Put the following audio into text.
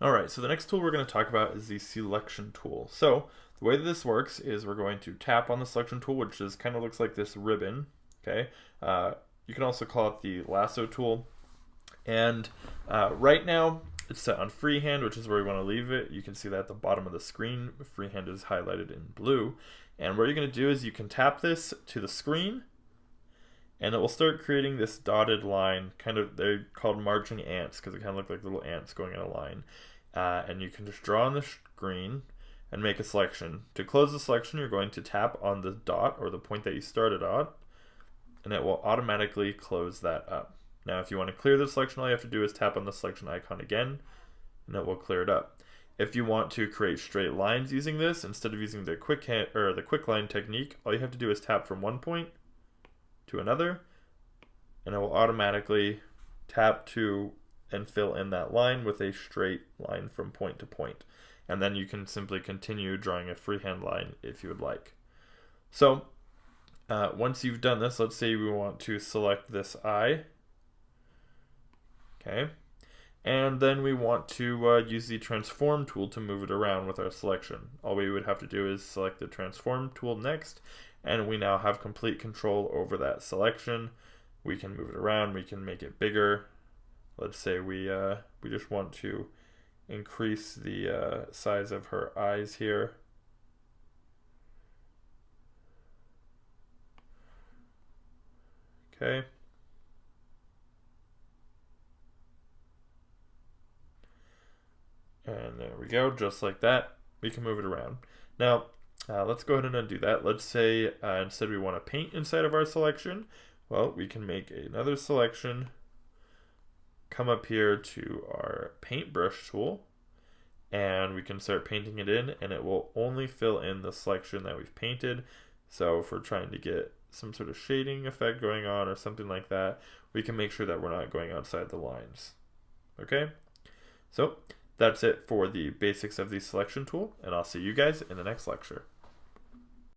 All right, so the next tool we're going to talk about is the selection tool. So the way that this works is we're going to tap on the selection tool, which is kind of looks like this ribbon. Okay, you can also call it the lasso tool. And right now it's set on freehand, which is where we want to leave it. You can see that at the bottom of the screen, freehand is highlighted in blue. And what you're going to do is you can tap this to the screen, and it will start creating this dotted line. Kind of, they're called marching ants because it kind of look like little ants going in a line. And you can just draw on the screen and make a selection. To close the selection, you're going to tap on the dot or the point that you started on, and it will automatically close that up. Now, if you want to clear the selection, all you have to do is tap on the selection icon again, and it will clear it up. If you want to create straight lines using this, instead of using the quick line technique, all you have to do is tap from one point to another, and it will automatically tap to and fill in that line with a straight line from point to point. And then you can simply continue drawing a freehand line if you would like. So once you've done this, let's say we want to select this eye. Okay. And then we want to use the transform tool to move it around with our selection. All we would have to do is select the transform tool next, and we now have complete control over that selection. We can move it around, we can make it bigger. Let's say we just want to increase the size of her eyes here. Okay. And there we go, just like that. We can move it around. Now, let's go ahead and undo that. Let's say instead we want to paint inside of our selection. Well, we can make another selection, come up here to our paintbrush tool, and we can start painting it in, and it will only fill in the selection that we've painted. So if we're trying to get some sort of shading effect going on or something like that, we can make sure that we're not going outside the lines. Okay, so that's it for the basics of the selection tool, and I'll see you guys in the next lecture.